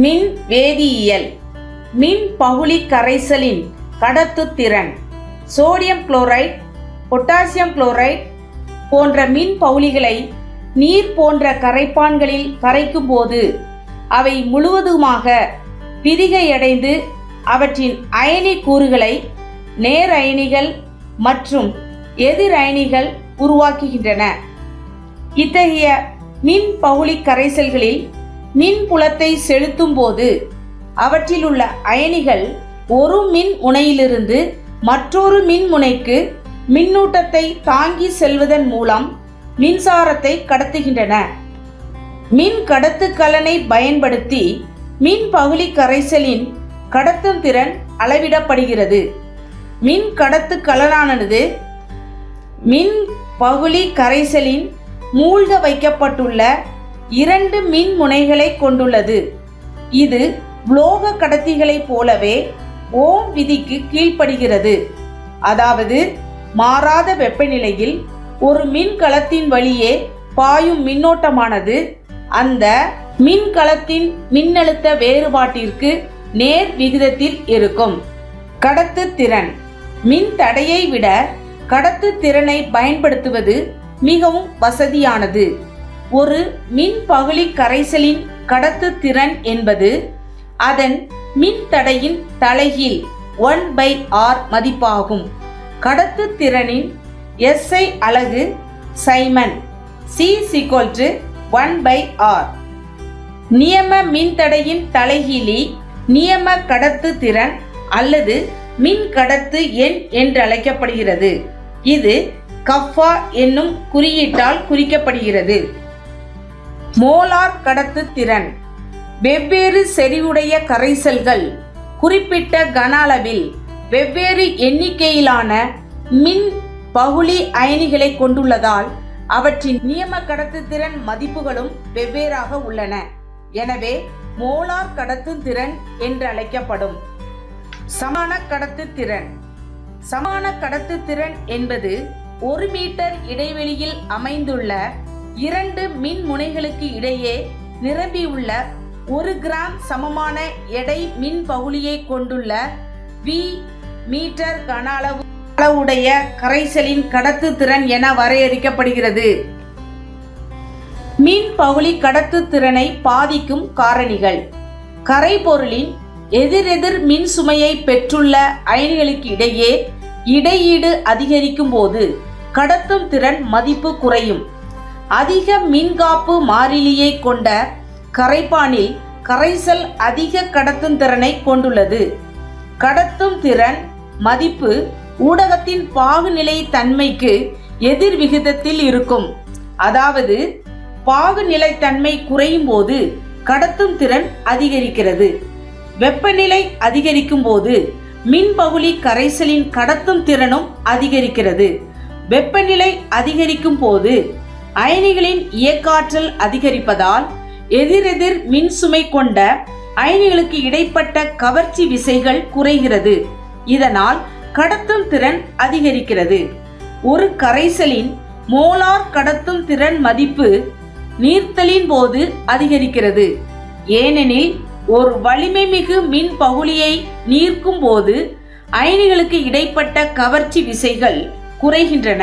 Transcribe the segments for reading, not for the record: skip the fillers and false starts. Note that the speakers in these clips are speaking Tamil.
மின் வேதியியல். மின் பகுளி கரைசலின் கடத்துத்திறன். சோடியம் குளோரைடு, பொட்டாசியம் குளோரைடு போன்ற மின் பகுளிகளை நீர் போன்ற கரைப்பான்களில் கரைக்கும் போது அவை முழுவதுமாக பிரிகையடைந்து அவற்றின் அயனி கூறுகளை நேர் அயனிகள் மற்றும் எதிர் அயனிகள் உருவாக்குகின்றன. இத்தகைய மின் பகுளி கரைசல்களில் மின் புலத்தை செலுத்தும் போது அவற்றில் உள்ள அயனிகள் ஒரு மின் முனையிலிருந்து மற்றொரு மின் முனைக்கு மின்னூட்டத்தை தாங்கி செல்வதன் மூலம் மின்சாரத்தை கடத்துகின்றன. மின் கடத்துக்கலனை பயன்படுத்தி மின் பகுளி கரைசலின் கடத்தும் திறன் அளவிடப்படுகிறது. மின் கடத்துக்கலனானது மின் பகுளி கரைசலின் மூழ்க வைக்கப்பட்டுள்ள 2 மின் முனைகளை கொண்டுள்ளது. இது உலோக கடத்திகளைப் போலவே ஓம் விதிக்கு கீழ்ப்படுகிறது. அதாவது மாறாத வெப்பநிலையில் ஒரு மின்கலத்தின் வழியே பாயும் மின்னோட்டமானது அந்த மின்கலத்தின் மின்னழுத்த வேறுபாட்டிற்கு நேர் விகிதத்தில் இருக்கும். கடத்துத்திறன். மின் தடையை விட கடத்துத்திறனை பயன்படுத்துவது மிகவும் வசதியானது. ஒரு மின் பகுளி கரைசலின் கடத்துத்திறன் என்பது அதன் மின் தடையின் தலைகீழ் 1/r மதிப்பாகும். கடத்துத்திறனின் SI அலகு சைமன். C = 1/r. நியம மின்தடையின் தலைகீழி நியம கடத்துத்திறன் அல்லது மின் கடத்து எண் என்று அழைக்கப்படுகிறது. இது கஃபா என்னும் குறியீட்டால் குறிக்கப்படுகிறது. மோலார் கடத்துத்திறன். வெவ்வேறு செறிவுடைய கரைசல்கள் குறிப்பிட்ட கன அளவில் வெவ்வேறு எண்ணிக்கையிலான மின் பகுளி அயனிகளை கொண்டுள்ளதால் அவற்றின் நியம கடத்துத்திறன் மதிப்புகளும் வெவ்வேறாக உள்ளன. எனவே மோலார் கடத்துத்திறன் என்று அழைக்கப்படும். சமான கடத்துத்திறன். சமான கடத்துத்திறன் என்பது 1 மீட்டர் இடைவெளியில் அமைந்துள்ள 2 மின் முனைகளுக்கு இடையே நிரம்பியுள்ள 1 கிராம் சமமான எடை மின் பகுளியை கொண்டுள்ள V மீட்டர் கன அளவுடைய கரைசலின் கடத்துத்திறன் என வரையறுக்கப்படுகிறது. மின் பகுளி கடத்துத்திறனை பாதிக்கும் காரணிகள். கரைபொருளின் எதிரெதிர் மின் சுமையை பெற்றுள்ள அயனிகளுக்கு இடையே இடையீடு அதிகரிக்கும் போது கடத்தும் திறன் மதிப்பு குறையும். அதிக மின்காப்பு மாறிலியை கொண்ட கரைப்பானில் கரைசல் அதிக கடத்தும் திறனை கொண்டுள்ளது. கடத்தும் திறன் மதிப்பு ஊடகத்தின் பாகுநிலை தன்மைக்கு எதிர் விகிதத்தில் இருக்கும். அதாவது பாகுநிலை தன்மை குறையும் போது கடத்தும் திறன் அதிகரிக்கிறது. வெப்பநிலை அதிகரிக்கும் போது மின் பகுளி கரைசலின் கடத்தும் திறனும் அதிகரிக்கிறது. வெப்பநிலை அதிகரிக்கும் போது அயனிகளின் இயக்காற்றல் அதிகரிப்பதால் எதிரெதிர் மின் சுமை கொண்ட அயனிகளுக்கு இடைப்பட்ட கவர்ச்சி விசைகள் குறைகிறது. இதனால் கடத்தும் திறன் அதிகரிக்கிறது. ஒரு கரைசலின் மோலார் கடத்தும் திறன் மதிப்பு நீர்த்தலின் போது அதிகரிக்கிறது. ஏனெனில் ஒரு வலிமை மிகு மின் பகுளியை நீர்க்கும் போது அயனிகளுக்கு இடைப்பட்ட கவர்ச்சி விசைகள் குறைகின்றன.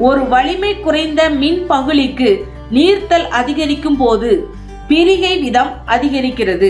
ஒரு வலிமை குறைந்த மின் பகுளிக்கு நீர்த்தல் அதிகரிக்கும் போது பிரிகை விதம் அதிகரிக்கிறது.